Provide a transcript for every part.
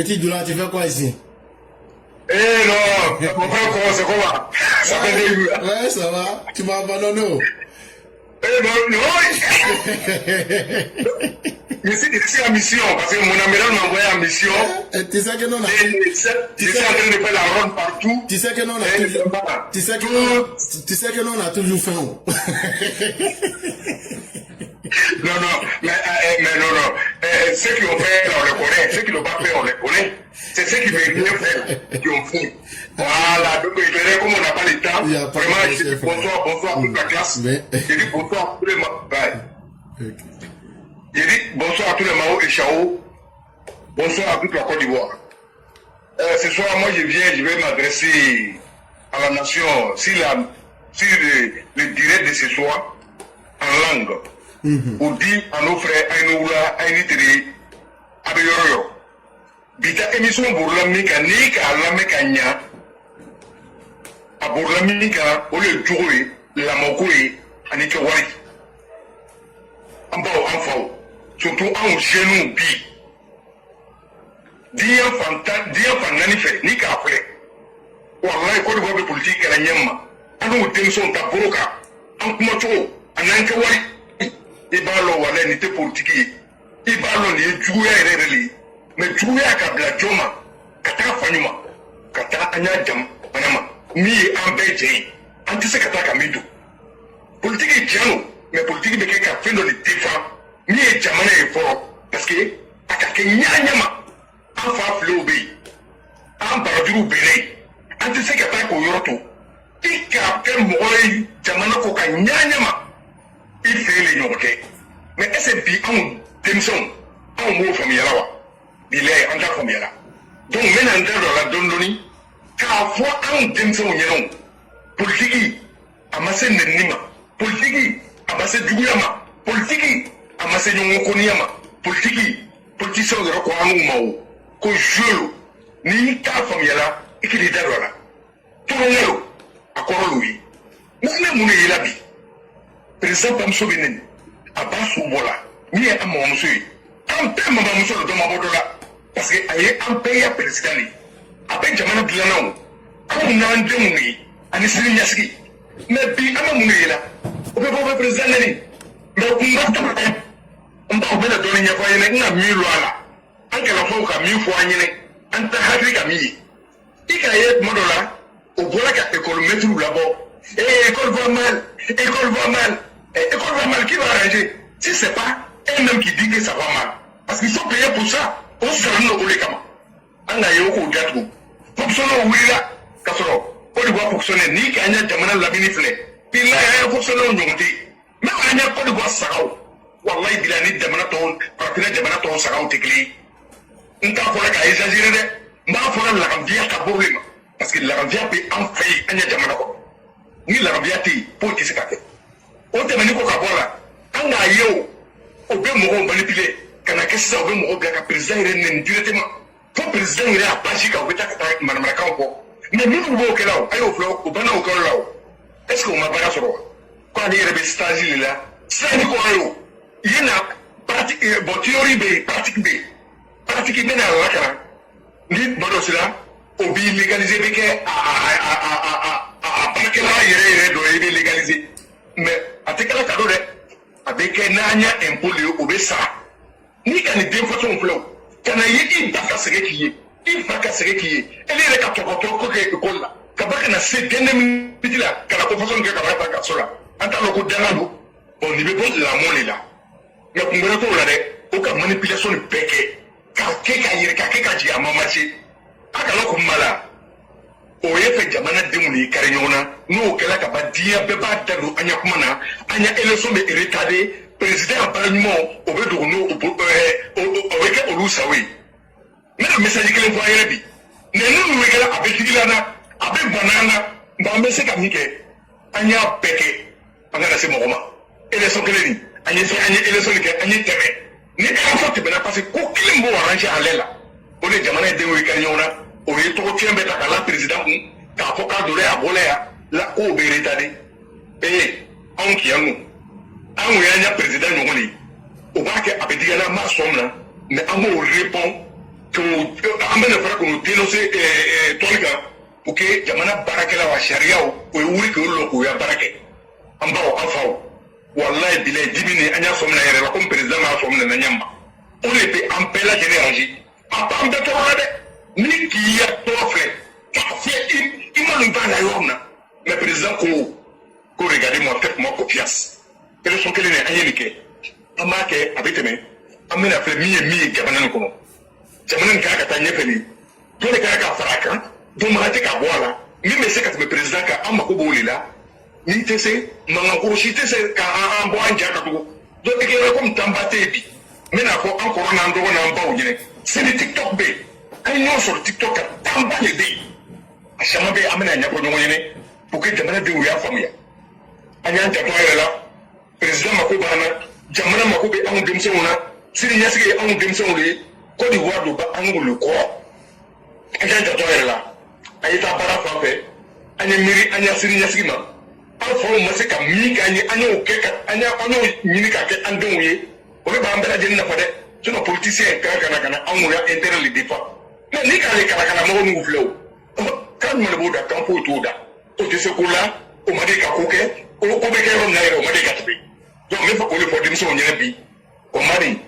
Petit Doula, tu fais quoi ici? Eh non, mon frère, comment c'est comment? Ça fait des jours. Ouais, ça va. Tu m'as abandonné. Eh non, je suis en mission, parce que mon amiral m'a envoyé en mission. Tu sais que non, je suis en train de faire la ronde partout. Tu sais que non, tu sais que non, on a toujours faim. Non, mais non. Ceux qui ont fait, on les connaît. Ceux qui n'ont pas fait, on les connaît. C'est ceux qui ne veulent rien faire qui ont fait. Voilà, donc je verrai comme on n'a pas le temps. Vraiment, je dis bonsoir à toute la classe. Je dis bonsoir à tous les membres. Je dis bonsoir à tous les Mao et Chao. Bonsoir à toute la Côte d'Ivoire. Ce soir, moi, je vais m'adresser à la nation sur le direct de ce soir en langue. Pour dire à nos frères, à nos oula, à nos à Yoro. Bita émission pour la mika, nika, la mekanya. À pour la mika, au lieu de jouer, la mokoé, à nika wari. En bas, en faux. Surtout en genou, bi. Dia fan fait, nika après. Wallahi, quoi de votre politique, la nyama. À nous, tension, ta broca. En kumacho, en anka wari. Ibalo wala ni te politique ibalo ni juya ereli me juya ka bla joma kata fanyuma kata anya jam manama mi ambeje antise kata ka midu politique jano mais politique be ka fendo ni defa mi e jamana e foro parce que aka ke nyanyama afa flobe am barajuru bele antise kata ko yoroto ika ke moy jamana ko ka nyanyama il fait les notes. Mais est-ce que on démission, on mot famille là, il est en tant famille là. Donc maintenant dans la dondoni, car fois on démission on politique, amassé nenima, politique, amassé duguyama, politique, amassé nyongokoniama, politique, politicien de quoi on mao, ko jolo, ni ta famille là, et qu'il est là. Tout le monde, à quoi lui, nous ne mourons pas. Président Pamso Benen, à Bassou Bola, ni à mon monsieur. Un peu mon monsieur de Mabodola, parce que aïe un pays à président. Après Jamana Bilano, on a un démoni, un Essignaski. Mais puis à mon là, on peut pas président. Mais on va pas donner une fois une mille là. Un que la fois qu'à 1000 fois un tahari qu'à 1000. Il y a Modola, au Bola qu'à école mettre là-bas. École va mal, école va mal. École va mal, qui va arranger? Si c'est pas eux-mêmes qui disent que ça va mal. Parce qu'ils sont payés pour ça. On se rend au Lékama. On a eu au Gatou. Fonctionner au Willa, Kassoro. On ne voit fonctionner ni qu'il y a Jamana Labinifle. Puis là, il y a fonctionner au Nyonti. Même il y a pas de voix Sarao. Wallahi, il y a ni Jamana Ton, partenaire Jamana Ton Sarao Tekli. On t'a fait qu'à exagérer. Mais on fait la Rambia qui a problème. Parce que la Rambia peut en faire un Jamana. Ni la Rambia pour qui se casse. On te mani ko ka bola anga yo o be mo manipuler kana kesa o be mo bla ka président ren directement fo président ira apachi ka o beta ka manamara ka ko mais nous nous ko lawo ayo flo o bana o ko lawo est-ce que on m'a pas soro ko ani rebe stage là sani ko ayo yena pratique bon théorie be pratique be na la kana ni bodo sila o bi légaliser be ke a parce que là yere do e légaliser mais atekala kado de abeke nanya impoli obesa ni kan de façon flow kana yi baka sege kiye ele le ka tokoto ko ke ko la ka baka na se gende mi bitila kala ko façon ke ka baka ka sola anta lo ko danalo on ni be bon la moni la mais ko ngere ko la de o ka manipulation peke ka ke ka ji amamarché aka lo ko mala o ye fe jamana demuni kare nyona no kala ka badia be ba dalu anya kuma na anya election be retardé président parlement o be do no o be ke olusawe na message kele fo ayere bi ne no no kala abekila na abe banana ba me se ka mike anya peke anga se mogoma election kele ni anya election ke anya teme ni ka fa te bena parce ko kilimbo arrange alela o le jamana demuni kare nyona o ye to tiembe ta la président ka fo ka dole a bolea la ko be retardé on ki anu an ya nya président ngoni o ba ke abediga na ma somna mais an mo répond que an bɛ na fara k'o dénoncer tɔli kan pour que jamana baarakɛla wa sariyaw o ye wuli k'olu lɔ k'o ya baara kɛ an baw an faw wallahi bilahi dibi ni an y'a faamuya yɛrɛ la comme président m'a faamuya na ɲɛma o de bɛ an bɛɛ lajɛlen ranger a b'an bɛɛ tɔɔrɔ la dɛ ni k'i ya tɔɔrɔ filɛ k'a fɛ i ma nin b'a la yɔrɔ min na mais président ko regardez-moi faites-moi confiance élection kelen ni an ye nin kɛ an b'a kɛ a bɛ tɛmɛ an bɛna filɛ min ye jamana nin kɔnɔ jamana nin kan ka taa ɲɛfɛ nin dɔ de kan ka fara a kan dɔnbaga tɛ ka bɔ a la min bɛ se ka tɛmɛ président kan an mako b'o de la n'i tɛ se mankankoro si tɛ se k'an bɔ an ja ka tugu dɔ tɛ kɛ komi tanba tɛ yen bi n bɛna fɔ an kɔrɔ n'an dɔgɔ n'an baw ɲɛnɛ sani tiktok bɛ yen an ye ɲɔgɔn sɔrɔ tiktok kan tanba de bɛ yen a caman bɛ yen an bɛna ɲɛfɔ ɲɔgɔn ɲɛnɛ pour que jamanadenw y'a faamuya an y'an janto an yɛrɛ la président mako b'an na jamana mako bɛ anw denmisɛnw na sini ɲɛsigi ye anw denmisɛnw de ye Côte d'Ivoire do ba an wolo kɔrɔ an y'an janto an yɛrɛ la an ye taa baara fan fɛ an ye miiri an y'a sini ɲɛsigi ma an faw ma se ka min k'an ye an y'o kɛ an y'o ɲini k'a kɛ an denw ye o de b'an bɛɛ lajɛlen nafa dɛ sinon politicien kan ka na anw y'a intérêt le défend mais ni k'ale kalakala mɔgɔ n'u filɛ o kan jumɛn de b'o da kan foyi t'o da o tɛ se ko la o ma deli ka ko kɛ ko bɛ kɛ yɔrɔ min na yɛrɛ o ma deli ka tɛmɛ donc n bɛ fɛ k'o de fɔ denmisɛnw ɲɛna bi o ma di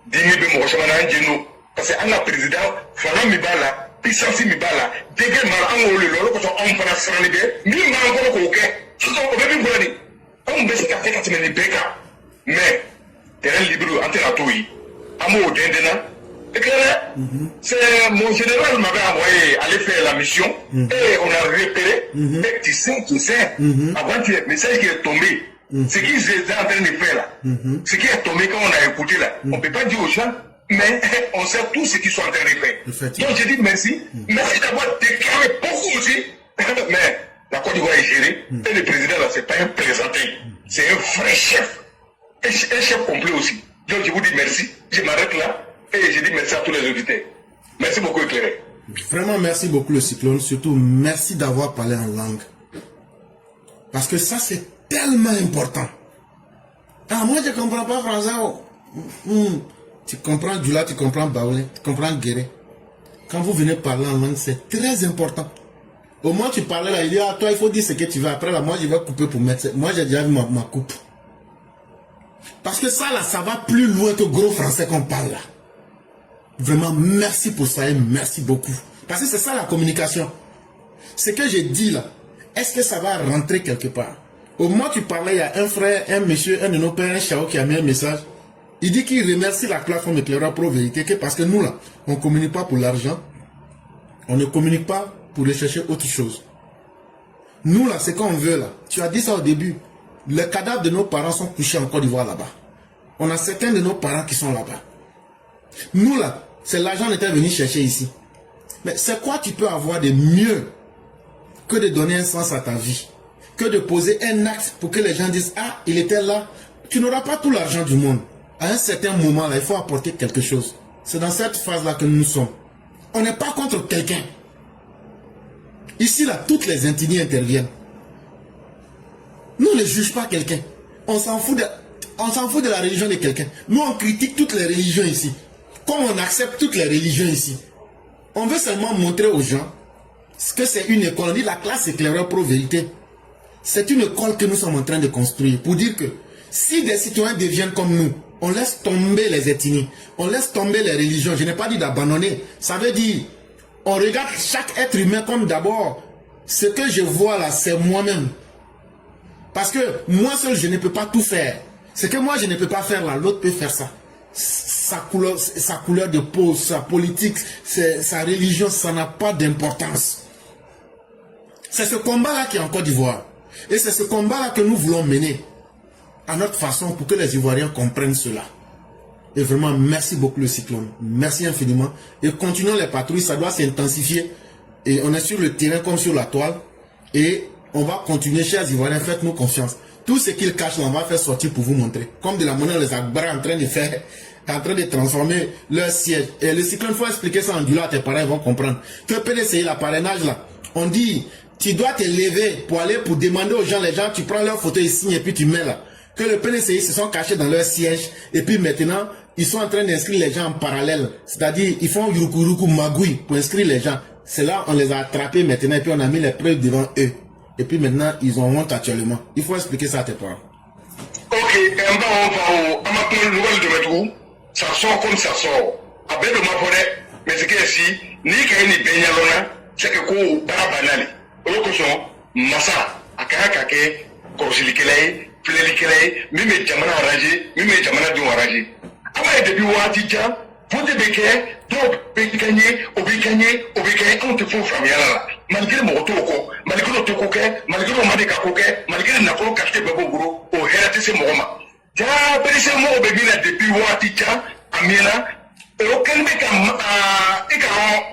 dimi bɛ mɔgɔ caman na an jɛn don parce que an ka président fanga min b'a la puissance min b'a la degré min b'a la an k'o de la o de kosɔn anw fana siranni bɛ min b'an kɔnɔ k'o kɛ sisan o bɛ min fɔlɔ nin anw bɛ se ka kɛ ka tɛmɛ nin bɛɛ kan mais terrain libre an tɛna t'o ye an b'o dɛndɛn na c'est mon général m'avait envoyé aller faire la mission et on a repéré et tu sais avant-hier message qui est tombé ce qu'ils étaient en train de faire là ce qui est tombé quand on a écouté là on peut pas dire aux gens mais on sait tout ce qu'ils sont en train de faire donc je dis merci d'avoir déclaré beaucoup aussi mais la Côte d'Ivoire est gérée et le président là c'est pas un plaisantin c'est un vrai chef un chef complet aussi donc je vous dis merci je m'arrête là. Et je dis merci à tous les auditeurs. Merci beaucoup, Éclairé. Vraiment, merci beaucoup, le Cyclone. Surtout, merci d'avoir parlé en langue. Parce que ça, c'est tellement important. Ah, moi, je ne comprends pas français. Tu comprends Djoula, tu comprends Baoulé, tu comprends Guéré. Quand vous venez parler en langue, c'est très important. Au moins, tu parlais là, il dit, ah, toi, il faut dire ce que tu veux. Après, là, moi, je vais couper pour mettre. Moi, j'ai déjà vu ma coupe. Parce que ça, là, ça va plus loin que gros français qu'on parle là. Vraiment, merci pour ça et merci beaucoup. Parce que c'est ça la communication. Ce que j'ai dit là, est-ce que ça va rentrer quelque part? Au moment où tu parlais, il y a un frère, un monsieur, un de nos pères, un chao qui a mis un message. Il dit qu'il remercie la plateforme Éclaireur Pro Vérité, que parce que nous là, on ne communique pas pour l'argent. On ne communique pas pour rechercher autre chose. Nous là, c'est qu'on veut là. Tu as dit ça au début. Les cadavres de nos parents sont couchés en Côte d'Ivoire là-bas. On a certains de nos parents qui sont là-bas. Nous là, c'est l'argent qu'on était venu chercher ici. Mais c'est quoi tu peux avoir de mieux que de donner un sens à ta vie? Que de poser un acte pour que les gens disent, ah, il était là. Tu n'auras pas tout l'argent du monde. À un certain moment là, il faut apporter quelque chose. C'est dans cette phase-là que nous sommes. On n'est pas contre quelqu'un. Ici là, toutes les ethnies interviennent. Nous ne jugeons pas quelqu'un. On s'en fout de la religion de quelqu'un. Nous, on critique toutes les religions ici. Comme on accepte toutes les religions ici. On veut seulement montrer aux gens que c'est une école. On dit la classe Éclaireur Pro Vérité. C'est une école que nous sommes en train de construire. Pour dire que si des citoyens deviennent comme nous, on laisse tomber les ethnies. On laisse tomber les religions. Je n'ai pas dit d'abandonner. Ça veut dire, on regarde chaque être humain comme d'abord. Ce que je vois là, c'est moi-même. Parce que moi seul, je ne peux pas tout faire. Ce que moi, je ne peux pas faire là, l'autre peut faire ça. Sa couleur de peau, sa politique, sa religion, ça n'a pas d'importance. C'est ce combat-là qui est en Côte d'Ivoire. Et c'est ce combat-là que nous voulons mener à notre façon pour que les Ivoiriens comprennent cela. Et vraiment, merci beaucoup le Cyclone. Merci infiniment. Et continuons les patrouilles, ça doit s'intensifier. Et on est sur le terrain comme sur la toile. Et on va continuer, chers Ivoiriens, faites-nous confiance. Tout ce qu'ils cachent, on va faire sortir pour vous montrer. Comme de la monnaie, les Agbara en train de faire, en train de transformer leur siège. Et le Cyclone, il faut expliquer ça en Djoula, tes parents vont comprendre. Que PDCI, la parrainage là, on dit, tu dois te lever pour aller pour demander aux gens, les gens, tu prends leur photo, ils signent et puis tu mets là. Que le PDCI se sont cachés dans leur siège. Et puis maintenant, ils sont en train d'inscrire les gens en parallèle. C'est-à-dire, ils font yuruku magui pour inscrire les gens. C'est là, on les a attrapés maintenant et puis on a mis les preuves devant eux. Et puis maintenant, ils ont honte actuellement. Il faut expliquer ça à tes parents. Ok, ça sort comme ça sort. Avec le mafore, mais c'est que si, ni qu'il y ait ni benyalona, c'est que ko barabanali. Olokoso, massa, akakake, korsilikele, filelikele, mime jamana arrangé, mime jamana du arrangé. Ama depuis Ouadija, vous devez que, donc, bécagné, on te faut famille là. Malgré mon toko, malgré le toko, malgré le madeka koke, malgré le nafolo caché babo gros, au hérité c'est moroma. Ja, c'est moi au bébé là depuis Ouadija, Amina, et aucun mec a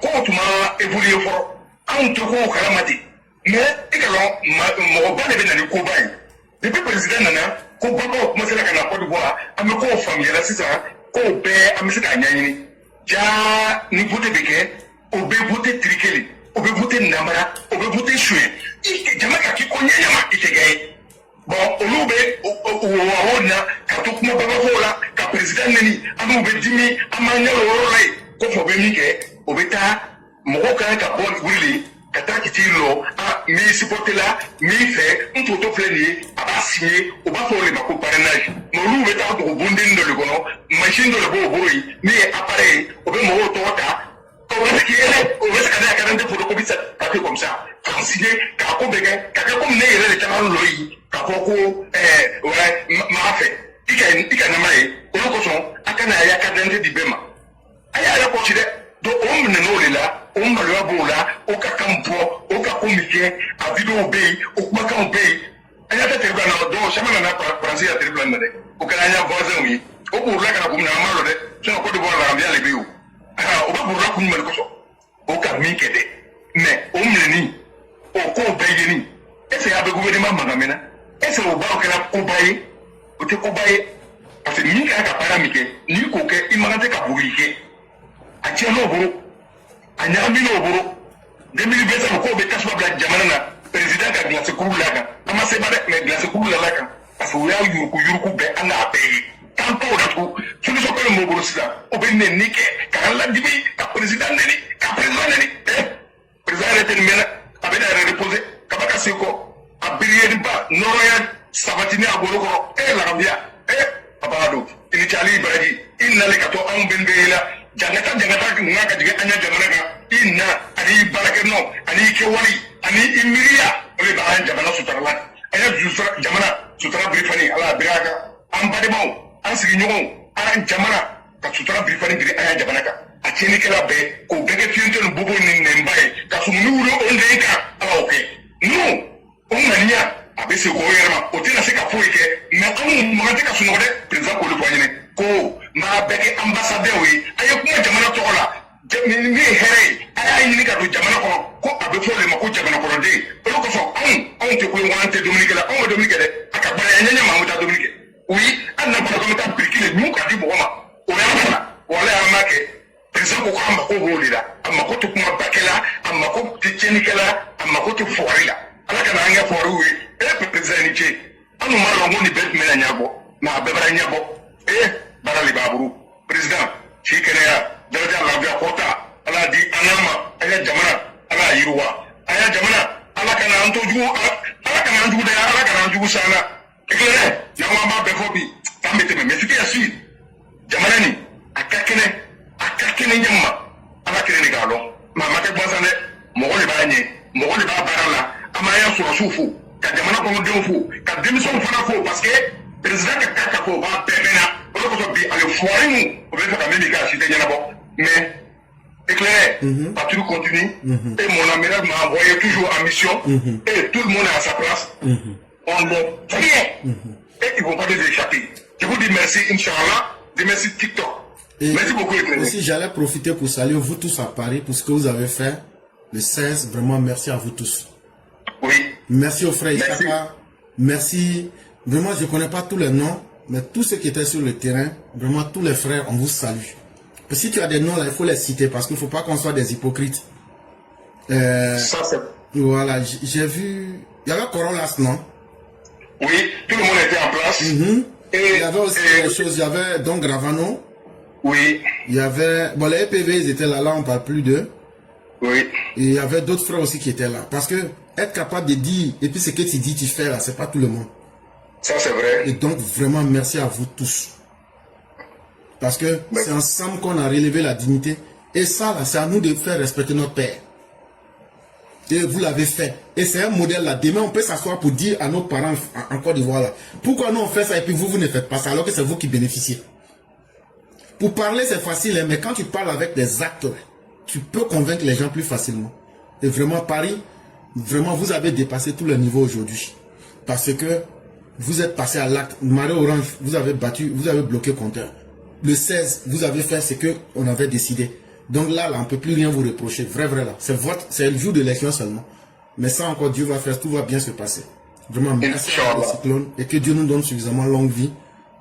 quand tu m'as évolué fort, un toko au calamati. Mais, également, mon ban est venu à l'Ukobaï. Depuis le président Nana, qu'on peut pas commencer à la Côte d'Ivoire, à me faire famille là, c'est ça, qu'on paie à me faire gagner. Ja, ni voter béquet, au bé voter triqué, au bé voter namara, au bé voter choué. Jamaka qui connaît Yama, il te gagne. Bon, au loubé, au Waona, quand tout le monde va là, quand le président Nani, à nous bédimi, à manier le rôle, qu'on faut béniquer, au béta, mon rocan, qu'à bon, oui, kata kitilo a mi supporter là mi fait un photo fléni a ba signé au ba faut le mako parrainage mo lu beta ko bundin de le kono machine de le bo boy mi appareil au be mo to ta ko ba ki ele au be kada kada de photo ko bisa ka comme ça ka signé ka ko bege ka ko ne ele le kana lo yi ka ko ouais ma fait ika na mai o ko so akana ya kada de bema aya ya ko chide do o mne no le la o malwa bola o ka kampo o ka komike a video be o kuma kan be anya ta terba na do shama na français ya terba na de o kana nya voisin wi o bo la kana kumna malo de so ko de bola ambia le be o o ba bo la kun mal ko so o ka mi kede mais o mni o ko be yini ese ya be gouvernement mangamena ese o ba o kana ko baye o te ko baye parce que ni ka paramike ni ko ke imagate ka buike a tiano boro anyamino boro 2020 ko be kasba bla jamana na président ka glace kuru la ka ama se bare mais glace kuru la ka parce que ya yuruku be anga be tanto da ko sunu so ko mo boro sila o be ne nike ka la dibi ka président neni président était mena abe da reposer ka ba ka se ko abiriye ba noroya sabatini aboro ko la gambia abado ini chali baraji inna le ka to am ben be la jangata ngaka jiga anya jamana ka inna ani barakeno ani kewali ani imiriya ole ba anya jamana sutarala anya jamana sutara brifani ala biraga am bademo an sigi nyogon an jamana ka sutara brifani dire anya jamana ka a cheni kala be ko bege fiente no bobo ni nembaye ka sumunu ro onde ka ala oke no on mania abe se ko yerma o tina se ka foike mais on mo ka suno de président ko le poignet ko ma bege ambassadeur wi ayo kuma jamana to la ni here aya ni ka do jamana ko abe fo le mako jamana ko de ko so on te ko wante dominique la on dominique de akabara nyanya mamuta dominique oui anna ko ko ta brikile mu ka di boma o ya fala wala amake président ko amba ko bolira amma ko to kuma bakela amma ko ti chenikela amma ko to forila ala kana anga foru wi président ni che anu maro ngoni bet mena nyabo na bebara nyabo barali baburu président shi kene ya daraja lafiya kota ala di anama aya jamana ala yiruwa aya jamana ala kana antoju ala kana anju da ala kana anju sana ekele ya ma be fobi tamete me mesiki asi jamana ni akakene nyamma ala kene ni galo mama ke bosane mo ko le banye mo ko le ba barala amaya sufu ka jamana ko mo fu ka demison fana fo parce que président ka kaka ko ba pemena ko so bi ale foimu o be ka memi ka cité nyanabo mais éclairé tu continues et mon amiral m'a envoyé toujours en mission et tout le monde est à sa place on le fait et ils vont pas les échapper. Je vous dis merci Inch'Allah, merci TikTok. Et merci beaucoup. Aussi j'allais profiter pour saluer vous tous à Paris pour ce que vous avez fait le 16, vraiment merci à vous tous. Oui. Merci aux frères Isaka, merci. Vraiment, je ne connais pas tous les noms, mais tous ceux qui étaient sur le terrain, vraiment tous les frères, on vous salue. Et si tu as des noms là, il faut les citer parce qu'il ne faut pas qu'on soit des hypocrites. Ça, c'est... Voilà, j'ai vu... Il y avait Corolas, non? Oui, tout le monde était en place. Et il y avait aussi des choses, il y avait Don Gravano. Oui. Il y avait, bon, les EPV, ils étaient là, là, on parle plus d'eux. Oui. Et il y avait d'autres frères aussi qui étaient là. Parce que être capable de dire, et puis ce que tu dis, tu fais là, c'est pas tout le monde. Ça, c'est vrai. Et donc, vraiment, merci à vous tous. Parce que c'est ensemble qu'on a relevé la dignité. Et ça, là, c'est à nous de faire respecter notre père. Et vous l'avez fait. Et c'est un modèle là. Demain, on peut s'asseoir pour dire à nos parents en Côte d'Ivoire là, pourquoi nous on fait ça et puis vous ne faites pas ça alors que c'est vous qui bénéficiez. Pour parler, c'est facile, hein, mais quand tu parles avec des actes, tu peux convaincre les gens plus facilement. Et vraiment, Paris, vraiment, vous avez dépassé tous les niveaux aujourd'hui. Parce que vous êtes passé à l'acte. Marée Orange, vous avez battu, vous avez bloqué le compteur. Le 16, vous avez fait ce qu'on avait décidé. Donc là, on ne peut plus rien vous reprocher. Vrai, là. C'est le jour de l'élection seulement. Mais ça encore, Dieu va faire, tout va bien se passer. Vraiment, merci à Cyclone. Et que Dieu nous donne suffisamment longue vie.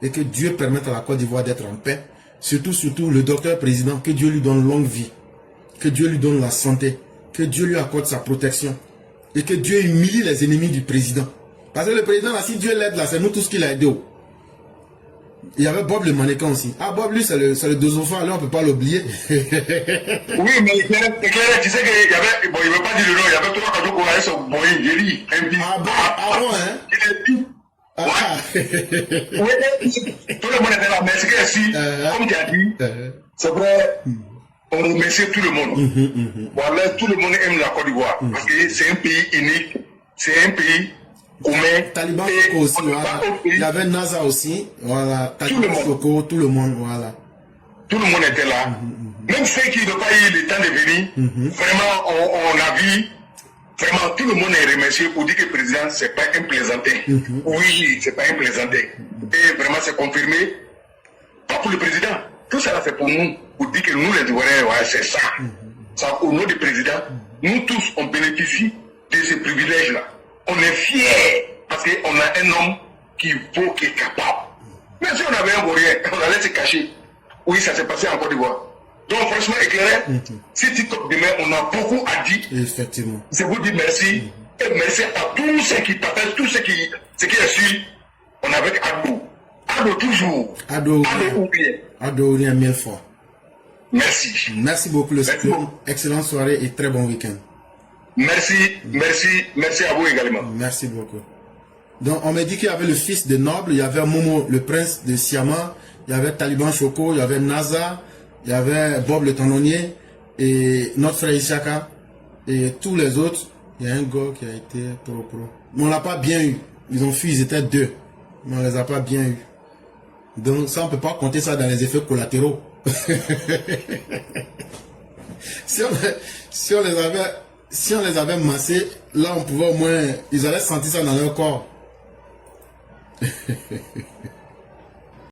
Et que Dieu permette à la Côte d'Ivoire d'être en paix. Surtout le docteur président, que Dieu lui donne longue vie, que Dieu lui donne la santé, que Dieu lui accorde sa protection et que Dieu humilie les ennemis du président. Parce que le président, là, si Dieu l'aide, là, c'est nous tous qui l'a aidé. Il y avait Bob le mannequin aussi. Ah, Bob, lui, c'est le dosophore, là, on ne peut pas l'oublier. Oui, mais tu sais qu'il y avait, bon, il ne veut pas dire le nom, il y avait trois cadeaux qu'on avait sur Boeing, j'ai dit, Ah bon, ah bon, hein? Il est dit. Ah. Oui, tout le monde était là, mais ce qu'il y a ici, comme tu as dit, c'est vrai, on remercie tout le monde. Voilà, tout le monde aime la Côte d'Ivoire, parce que c'est un pays unique, c'est un pays commun. Taliban Choco aussi, voilà. Il y avait NASA aussi, voilà. Taliban Choco, tout le monde, voilà. Tout le monde était là. Même ceux qui n'ont pas eu le temps de venir, vraiment, on a vu. Vraiment, tout le monde est remercié pour dire que le président, ce n'est pas un plaisantin. Oui, ce n'est pas un plaisantin. Et vraiment, c'est confirmé. Pas pour le président. Tout ça, c'est pour nous. Pour dire que nous, les Ivoiriens, ouais, c'est ça. Ça. Au nom du président, nous tous, on bénéficie de ces privilèges-là. On est fiers parce qu'on a un homme qui vaut, qui est capable. Même si on avait un Ivoirien, on allait se cacher. Oui, ça s'est passé en Côte d'Ivoire. Donc, franchement, éclairé, si TikTok demain, on a beaucoup à dire. Effectivement. Je vous dis merci. Et merci à tous ceux qui partagent, tous ceux qui suivent. On est avec Ado. Ado toujours. Ado ou bien. Ado, rien 1000 fois. Merci. Merci beaucoup, le Cyclone. Excellente soirée et très bon week-end. Merci à vous également. Merci beaucoup. Donc, on m'a dit qu'il y avait le fils de Noble, il y avait Momo, le prince de Siama, il y avait Taliban Choco, il y avait NASA, il y avait Bob le Tendonnier et notre frère Isaka et tous les autres. Il y a un gars qui a été pro. Mais on l'a pas bien eu. Ils ont fui, ils étaient deux. Mais on les a pas bien eu. Donc ça, on peut pas compter ça dans les effets collatéraux. si on les avait massés, là on pouvait au moins, ils allaient sentir ça dans leur corps.